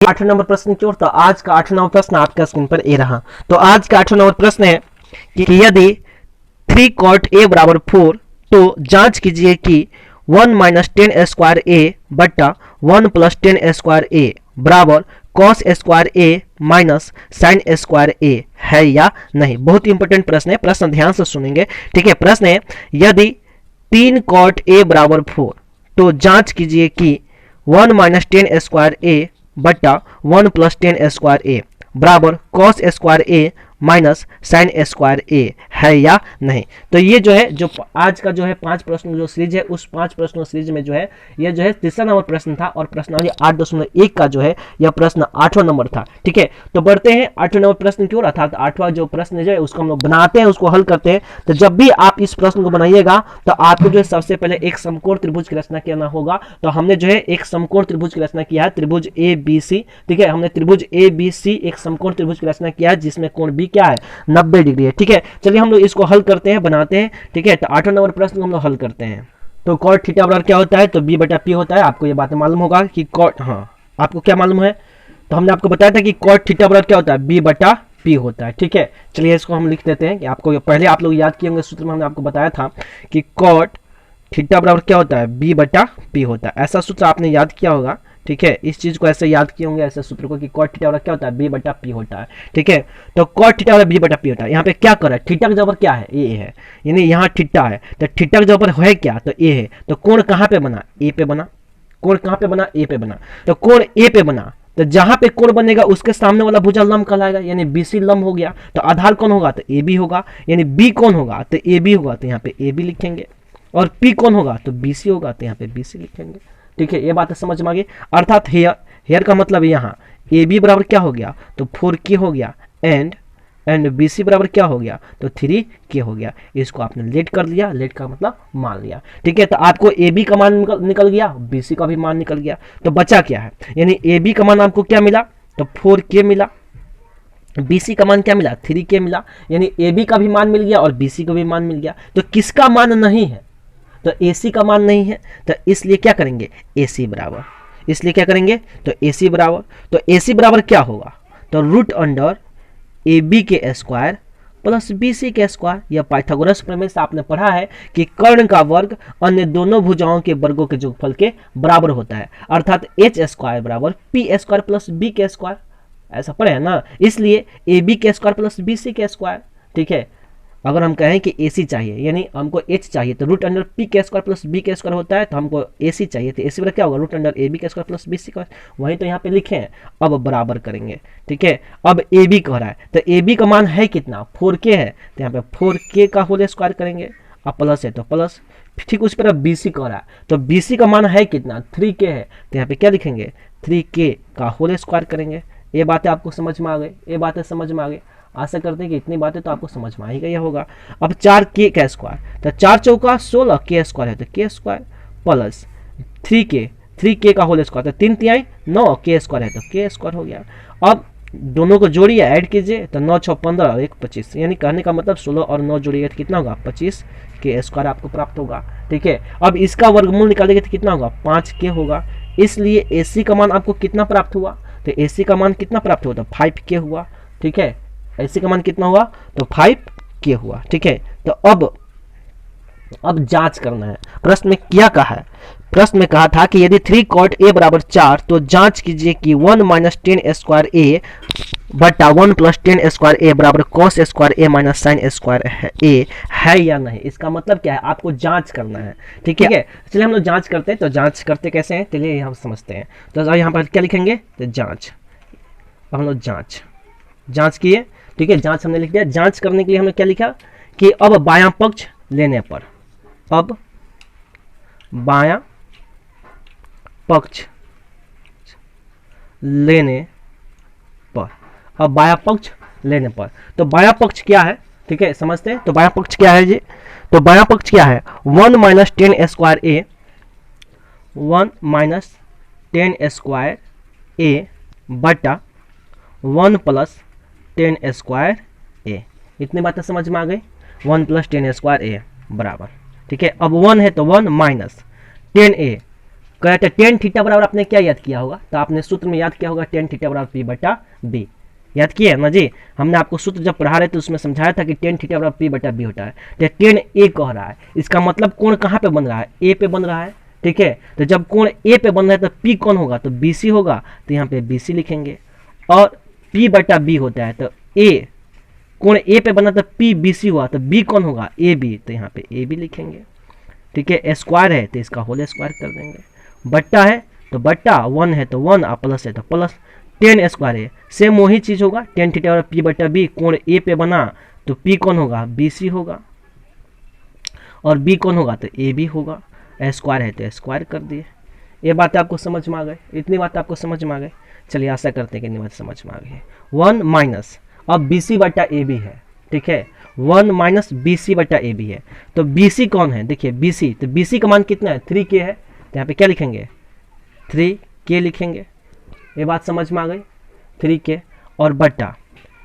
8 number प्रश्न की ओर। तो आज का 8 नंबर प्रश्न आपका स्क्रीन पर ए रहा। तो आज का 8 नंबर प्रश्न है कि यदि 3 cot a बराबर 4 तो जांच कीजिए कि 1 माइनस 10 स्क्वायर ए बट्टा 1 प्लस 10 स्क्वायर ए बराबर कॉस स्क्वायर ए माइनस साइन स्क्वायर ए है या नहीं। बहुत इंपॉर्टेंट प्रश्न है, प्रश्न ध्यान से सुनेंगे। ठीक है, प्रश्न है यदि 3 cot a बराबर 4 तो जांच कीजिए कि 1 माइनस 10 स्क्वायर ए बट्टा 1 प्लस 10 स्क्वायर ए बराबर कॉस स्क्वायर ए माइनस साइन स्क्वायर ए है या नहीं। तो ये जो है जो आज का जो है 5 प्रश्न जो सीरीज है उस 5 प्रश्नों सीरीज में जो है ये जो है तीसरा नंबर प्रश्न था और प्रश्नावली 8.1 का जो है यह प्रश्न 8वां नंबर था। ठीक है, तो बढ़ते हैं 8वें नंबर प्रश्न की ओर, अर्थात 8वां जो प्रश्न जो है उसको हम लोग बनाते हैं, उसको हल करते हैं। तो जब भी आप इस प्रश्न को बनाइएगा तो आपको जो है सबसे पहले एक समकोण त्रिभुज की रचना करना होगा। तो हमने जो है एक समकोण त्रिभुज की रचना किया है, त्रिभुज ए बी सी। ठीक है, हमने त्रिभुज ए बी सी एक समकोण त्रिभुज की रचना किया है जिसमें कोण बी क्या है 90 डिग्री है। ठीक है, चलिए हम लोग इसको हल करते हैं, बनाते हैं। ठीक है, तो 8वां नंबर प्रश्न को हम लोग हल करते हैं। तो कॉट थीटा बराबर क्या होता है, तो बी बटा पी होता है। आपको ये बातें मालूम होगा कि कॉट, हाँ आपको क्या मालूम है, तो हमने आपको बताया था कि कॉट थीटा बराबर क्या होता है, बी बटा पी होता है। ठीक है, चलिए इसको हम लिख देते हैं कि आपको पहले आप लोग याद किए होंगे सूत्र में हमने आपको बताया था कि कॉट थीटा बराबर क्या होता है, बी बटा पी होता है। ऐसा सूत्र आपने याद किया होगा। ठीक है, इस चीज को ऐसे याद किए होंगे, ऐसे सूत्र को कि कॉट थीटा बराबर क्या होता है, बी बटा पी होता है। ठीक है, तो कॉट थीटा बराबर बी बटा पी होता है। यहाँ पे क्या कर रहा है, थीटा का जबर क्या है, ए है, यानी यहाँ थीटा है तो थीटा का जबर है क्या, तो ए है। तो कोण कहाँ पे बना, ए पे बना। कोण कहाँ पे बना, ए पे बना। तो कोण ए पे बना तो जहां पे कोण बनेगा उसके सामने वाला भुजा लंब कहलाएगा, यानी बीसी लंब हो गया। तो आधार कौन होगा, तो ए बी होगा, यानी बी कौन होगा, तो ए बी होगा, तो यहाँ पे ए बी लिखेंगे। और पी कौन होगा, तो बी सी होगा, तो यहाँ पे बी सी लिखेंगे। ठीक है, ये बात समझ में आ गई। अर्थात हेयर का मतलब यहाँ ए बी बराबर क्या हो गया, तो 4k हो गया एंड बी सी बराबर क्या हो गया, तो 3k हो गया। इसको आपने लेट कर लिया, लेट का मतलब मान लिया। ठीक है, तो आपको ए बी का मान निकल गया, बी सी का भी मान निकल गया। तो बचा क्या है, यानी ए बी का मान आपको क्या मिला, तो 4k मिला, BC का मान क्या मिला, 3k मिला, यानी AB का भी मान मिल गया और BC का भी मान मिल गया। तो किसका मान नहीं है, तो AC का मान नहीं है। तो इसलिए क्या करेंगे, AC बराबर, इसलिए क्या करेंगे, तो AC बराबर, तो AC बराबर क्या होगा, तो रूट अंडर AB के स्क्वायर प्लस BC के स्क्वायर। यह पाइथागोरस प्रमेय से आपने पढ़ा है कि कर्ण का वर्ग अन्य दोनों भुजाओं के वर्गों के जोगफल के बराबर होता है, अर्थात h स्क्वायर बराबर p स्क्वायर प्लस b के स्क्वायर, ऐसा पढ़े है ना। इसलिए ए बी के स्क्वायर प्लस बी सी के स्क्वायर। ठीक है, अगर हम कहें कि ए सी चाहिए यानी हमको एच चाहिए तो रूट अंडर पी के स्क्वायर प्लस बी के स्क्वायर होता है, तो हमको ए सी चाहिए तो ए सी बराबर क्या होगा, रूट अंडर ए बी के स्क्वायर प्लस बी सी का। वही तो यहाँ पे लिखे हैं, अब बराबर करेंगे। ठीक है, अब ए बी कह रहा है तो ए बी का मान है कितना, 4k है, तो यहाँ पे 4k का होल स्क्वायर करेंगे, अब प्लस है तो प्लस। ठीक उस पर बी सी कह रहा है तो बी सी का मान है कितना, 3k है, तो यहाँ पे क्या लिखेंगे, 3k का होल स्क्वायर करेंगे। ये बातें आपको समझ में आ गई, ये बातें समझ में आ गई। आशा करते हैं कि इतनी बातें तो आपको समझ में आ ही गई होगा। अब 4k का स्क्वायर, तो 4 चौका 16 k स्क्वायर है तो k स्क्वायर प्लस 3k का होल स्क्वायर, तो 3 तिहाई 9 k स्क्वायर है तो k स्क्वायर हो गया। अब दोनों को जोड़िए, ऐड कीजिए, तो 9 6 15 और 1 25, यानी कहने का मतलब 16 और 9 जोड़िएगा तो कितना होगा, 25 k स्क्वायर आपको प्राप्त होगा। ठीक है, अब इसका वर्गमूल निकालेंगे तो कितना होगा, 5k होगा। इसलिए AC का मान आपको कितना प्राप्त हुआ, तो AC का मान कितना प्राप्त हुआ, तो 5k हुआ। ठीक है, AC का मान कितना हुआ, तो 5k हुआ। ठीक है, तो अब जांच करना है। प्रश्न में क्या कहा है, प्रश्न में कहा था कि यदि 3 cot a बराबर 4 तो जांच कीजिए कि 1 माइनस 10 स्क्वायर ए बटा 1 प्लस 10 स्क्वायर ए बराबर कॉस स्क्वायर ए माइनस साइन स्क्वायर ए है या नहीं। इसका मतलब क्या है, आपको जांच करना है। ठीक है, चलिए हम लोग जांच करते हैं। तो जांच करते कैसे हैं, चलिए हम समझते हैं। तो यहाँ पर क्या लिखेंगे, तो जांच। अब हम लोग जांच किए। ठीक है, जांच हमने लिख दिया। जांच करने के लिए हमने क्या लिखा कि अब बायां पक्ष लेने पर, अब बायां पक्ष लेने पर, अब बायां पक्ष लेने पर, तो बायां पक्ष क्या है, ठीक है समझते हैं। तो बायां पक्ष क्या है जी, तो बायां पक्ष क्या है, 1 माइनस 10 स्क्वायर ए, 1 माइनस 10 स्क्वायर ए बटा 1 प्लस 10 स्क्वायर ए। इतनी बातें समझ में आ गई, 1 प्लस 10 स्क्वायर ए बराबर। ठीक है, अब 1 है तो 1 माइनस 10 ए कह रहे थे टेन थीटा बराबर आपने क्या याद किया होगा, तो आपने सूत्र में याद किया होगा टेन थीटा बराबर पी बटा बी, याद किए ना जी। हमने आपको सूत्र जब पढ़ा रहे थे उसमें समझाया था कि टेन थीटा बराबर पी बटा बी होता है। तो टेन ए कह रहा है, इसका मतलब कोण कहाँ पे बन रहा है, ए पे बन रहा है, ठीक है। तो जब कोण ए पे बन रहा है तो पी कौन होगा, तो बी सी होगा, तो यहाँ पे बी सी लिखेंगे। और पी बटा बी होता है तो ए, कोण ए पे बना तो पी बी सी हुआ, तो बी कौन होगा, ए बी, तो यहाँ पे ए बी लिखेंगे, ठीक है। स्क्वायर है तो इसका होल स्क्वायर कर देंगे, बट्टा है तो बट्टा, वन है तो वन, और प्लस है तो प्लस, टेन स्क्वायर है, सेम वही चीज होगा, टेन थीटा और पी बटा बी, कोण ए पे बना तो पी कौन होगा, बी सी होगा, और बी कौन होगा, तो ए बी होगा, स्क्वायर है तो स्क्वायर कर दिए। ये बात आपको समझ में आ गई, इतनी बात आपको समझ में आ गई। चलिए आशा करते हैं कि इतनी बात समझ में आ गई है। वन माइनस, अब बी सी बटा ए बी है, ठीक है, वन माइनस बी सी बटा ए बी है, तो बी सी कौन है, देखिए बी सी, तो बी सी का मान कितना है, 3k है, तो यहाँ पे क्या लिखेंगे, 3k लिखेंगे। ये बात समझ में आ गई, 3k, और बटा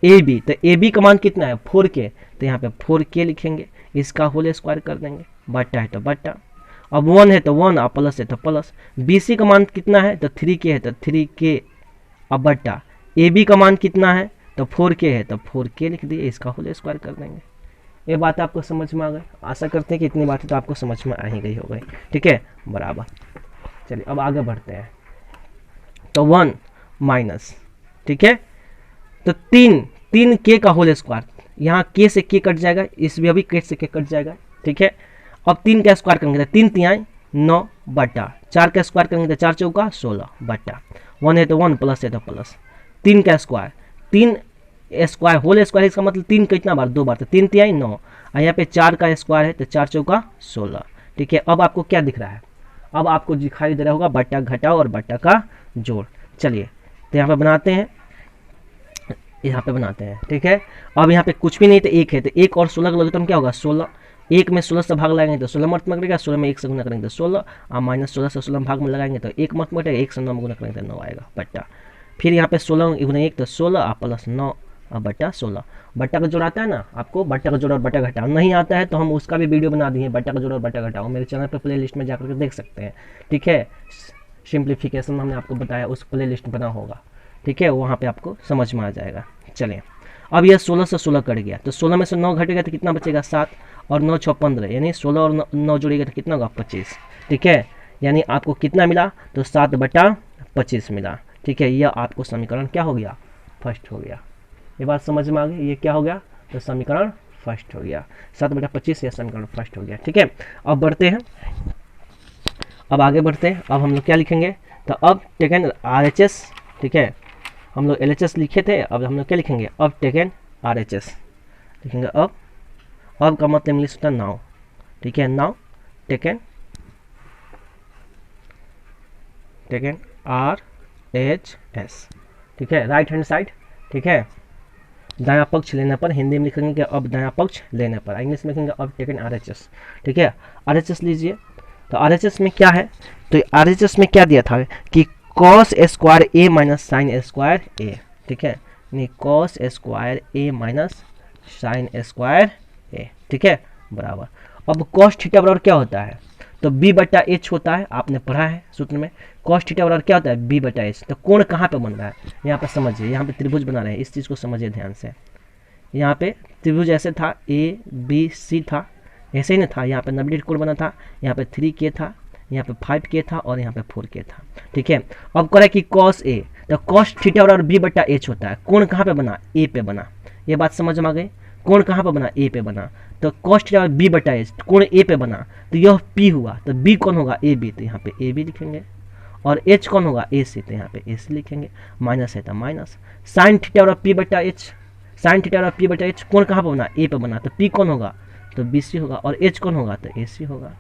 ए बी, तो ए बी का मान कितना है, 4k, तो यहाँ पे 4k लिखेंगे, इसका होल स्क्वायर कर देंगे, बट्टा है तो बट्टा, अब वन है तो वन, और प्लस है तो प्लस, बी सी का मान कितना है, तो 3k है तो 3k, अब बट्टा ए बी का मान कितना है, तो 4k है तो 4k लिख दिए, इसका होल स्क्वायर कर देंगे। ये बात आपको समझ में आ गई, आशा करते हैं कि इतनी बातें तो आपको समझ में आ ही गई हो गई, ठीक है, बराबर। चलिए अब आगे बढ़ते हैं। तो वन माइनस, ठीक है, तो तीन के का होल स्क्वायर, यहाँ के से के कट जाएगा, इस भी अभी के से के कट जाएगा, ठीक है। अब 3 का स्क्वायर करेंगे तो 3 तिहाई 9 बटा, 4 का स्क्वायर करेंगे तो 4 चौका 16 बटा, वन है तो वन, प्लस है तो प्लस, 3 का स्क्वायर, 3 स्क्वायर होल स्क्वायर, इसका मतलब 3 कितना बार, 2 बार, तो 3 तिहाई 9, और यहाँ पे 4 का स्क्वायर है तो 4 चौका 16, ठीक है। अब आपको क्या दिख रहा है, अब आपको दिखाई दे रहा होगा बट्टा घटाओ और बट्टा का जोड़। चलिए तो यहाँ पे बनाते हैं, यहाँ पे बनाते हैं, ठीक है। अब यहाँ पे कुछ भी नहीं तो एक है, तो एक और 16 का लघुत्तम क्या होगा, 16, एक में 16 से भाग लगाएंगे तो 16 मत करेगा, 16 में 1 से गुना करेंगे तो 16, और माइनस 16 से 16 भाग में लगाएंगे तो 1 मत मटेगा, 1 से 9 में गुना करेंगे तो 9 आएगा बट्टा। फिर यहाँ पे 16 गुना 1 तो 16, और प्लस 9 और बट्टा 16। बट्टा का जोड़ आता है ना आपको, बट्टा का जोड़ और बट्टा घटाओ नहीं आता है तो हम उसका भी वीडियो बना दिए, बट्टा का जोड़ और बट्टा घटाओ, मेरे चैनल पर प्ले लिस्ट में जाकर के देख सकते हैं, ठीक है। सिंप्लीफिकेशन हमने आपको बताया, उस प्ले लिस्ट बना होगा, ठीक है, वहाँ पे आपको समझ में आ जाएगा। चलिए अब यह 16 से 16 कट गया, तो 16 में से 9 घटेगा तो कितना बचेगा, 7, और 9 6 15, यानी 16 और 9 जोड़ेगा तो कितना होगा, 25, ठीक है। यानी आपको कितना मिला, तो 7 बटा 25 मिला, ठीक है। यह आपको समीकरण क्या हो गया, फर्स्ट हो गया। ये बात समझ में आ गई, ये क्या हो गया, तो समीकरण फर्स्ट हो गया, 7 बटा 25, यह समीकरण फर्स्ट हो गया, ठीक है। अब बढ़ते हैं, अब आगे बढ़ते हैं। अब हम लोग क्या लिखेंगे, तो अब टेकन RHS, ठीक है, हम लोग LHS लिखे थे, अब हम लोग क्या लिखेंगे, अब टेकन RHS लिखेंगे। अब का मतलब इंग्लिश होता है नाउ, ठीक है, नाउ टेकन RHS, ठीक है, राइट हैंड साइड, ठीक है, दायां पक्ष लेने पर, हिंदी में लिखेंगे अब दायां पक्ष लेने पर, इंग्लिश में लिखेंगे अब टेकन RHS, ठीक है। RHS लीजिए, तो RHS में क्या है, तो RHS में क्या दिया था कि कॉस स्क्वायर ए माइनस साइन स्क्वायर ए, ठीक है, यानी कॉस स्क्वायर ए माइनस साइन स्क्वायर ए, ठीक है, बराबर। अब कॉस थीटा बराबर क्या होता है, तो बी बटा एच होता है, आपने पढ़ा है सूत्र में, कॉस थीटा बराबर क्या होता है, बी बटा एच। तो कोण कहाँ पे बन रहा है, यहाँ पे समझिए, यहाँ पे त्रिभुज बना रहे हैं, इस चीज़ को समझिए ध्यान से। यहाँ पे त्रिभुज ऐसे था, ए बी सी था, ऐसे ही ना था, यहाँ पे 90 डिग्री कोण बना था, यहाँ पे 3k था, यहाँ पे 5k था, और यहाँ पे 4k था, ठीक है। अब कह रहा है कि कॉस ए, तो कॉस थीटा बराबर बी बटा एच होता है, कोण कहाँ पे बना, ए पे बना, ये बात समझ में आ गई, कोण कहाँ पे बना, ए पे बना, तो कॉस थीटा बी बटा एच, कोण ए पे बना, तो यह पी हुआ, तो बी कौन होगा, ए बी, तो यहाँ पे ए बी लिखेंगे, और एच कौन होगा, ए सी, तो यहाँ पे ए सी लिखेंगे, माइनस है तो माइनस, साइन थीटा बराबर पी बटा एच, साइन थीटा बराबर पी बटा एच, कोण कहाँ पे बना, ए पे बना, तो पी कौन होगा, तो बी सी होगा, और एच कौन होगा, तो ए सी होगा।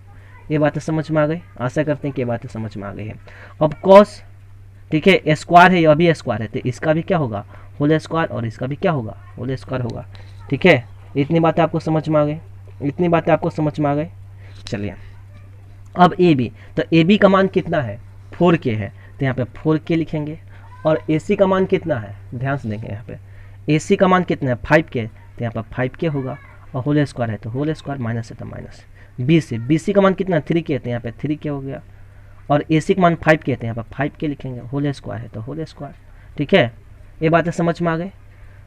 ये बातें समझ में आ गई, आशा करते हैं कि ये बातें समझ में आ गई है। अब कॉस, ठीक है, स्क्वायर है, यह भी स्क्वायर है, तो इसका भी क्या होगा, होल स्क्वायर, और इसका भी क्या होगा, होल स्क्वायर होगा, ठीक है। इतनी बातें आपको समझ में आ गई, इतनी बातें आपको समझ में आ गई। चलिए अब ए बी, तो ए बी का मान कितना है, 4k है, तो यहाँ पे 4k लिखेंगे, और ए सी का मान कितना है, ध्यान से देखें, यहाँ पे ए सी का मान कितना है, 5k, तो यहाँ पर 5k होगा, और होल स्क्वायर है तो होल स्क्वायर, माइनस है तो माइनस। बी सी का मान कितना है, 3k, तो यहाँ पे 3k हो गया, और AC का मान 5 कहते हैं, यहाँ पर 5 के लिखेंगे, होल स्क्वायर है तो होल स्क्वायर। ठीक है, ये बातें समझ में आ गई।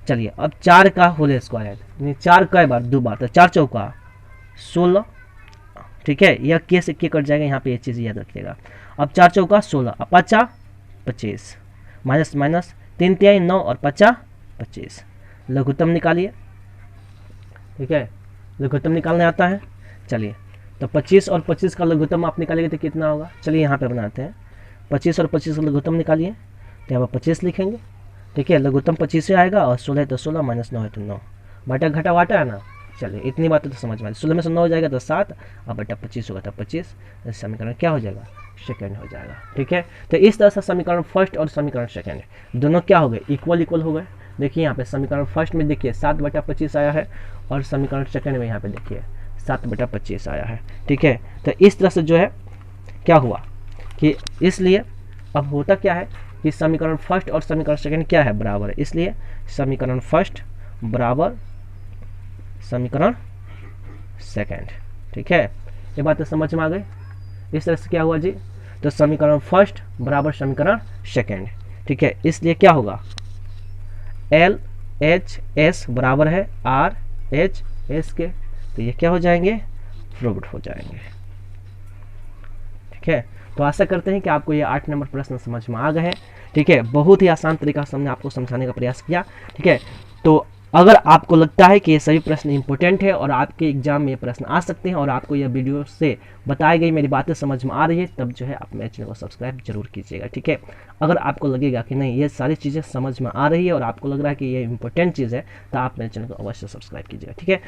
चलिए अब 4 का होल स्क्वायर है, 4 कई बार 2 बार, तो 4 चौका 16। ठीक है, यह के से के कट जाएगा, यहाँ पे ये चीज़ याद रखिएगा। अब 4 चौका 16, अब 5 25, माइनस माइनस 3 तिहाई 9 और 5 25। लघुत्तम निकालिए। ठीक है, लघुत्तम निकालने आता है। चलिए तो 25 और 25 का लघुत्तम आप निकालेंगे तो कितना होगा, चलिए यहाँ पे बनाते हैं। 25 और 25 का लघुत्तम निकालिए, तो यहाँ पर 25 लिखेंगे। ठीक है, लघुत्तम 25 से आएगा और 16 है तो 16, माइनस 9 है तो 9, बटा घटा वाटा है ना। चलिए इतनी बातें तो समझ में आ, 16 में से 9 हो जाएगा तो 7, और बटा 25 होगा तो 25। समीकरण क्या हो जाएगा, सेकेंड हो जाएगा। ठीक है, तो इस तरह से समीकरण फर्स्ट और समीकरण सेकेंड दोनों क्या हो गए, इक्वल इक्वल हो गए। देखिए यहाँ पे समीकरण फर्स्ट में देखिए 7/25 आया है, और समीकरण सेकेंड में यहाँ पे देखिए 7/25 आया है। ठीक है, तो इस तरह से जो है क्या हुआ कि इसलिए अब होता क्या है कि समीकरण फर्स्ट और समीकरण सेकेंड क्या है, बराबर है, इसलिए समीकरण फर्स्ट बराबर समीकरण सेकेंड। ठीक है, ये बात तो समझ में आ गई। इस तरह से क्या हुआ जी, तो समीकरण फर्स्ट बराबर समीकरण सेकेंड। ठीक है, इसलिए क्या होगा, LHS बराबर है RHS के, तो ये क्या हो जाएंगे, प्रूव्ड हो जाएंगे। ठीक है, तो आशा करते हैं कि आपको ये 8 नंबर प्रश्न समझ में आ गए हैं। ठीक है, बहुत ही आसान तरीका से हमने आपको समझाने का प्रयास किया। ठीक है, तो अगर आपको लगता है कि ये सभी प्रश्न इंपॉर्टेंट है और आपके एग्जाम में ये प्रश्न आ सकते हैं, और आपको यह वीडियो से बताई गई मेरी बातें समझ में आ रही है, तब जो है आप मेरे चैनल को सब्सक्राइब जरूर कीजिएगा। ठीक है, अगर आपको लगेगा कि नहीं ये सारी चीज़ें समझ में आ रही है और आपको लग रहा है कि ये इंपॉर्टेंट चीज़ है, तो आप मेरे चैनल को अवश्य सब्सक्राइब कीजिएगा। ठीक है।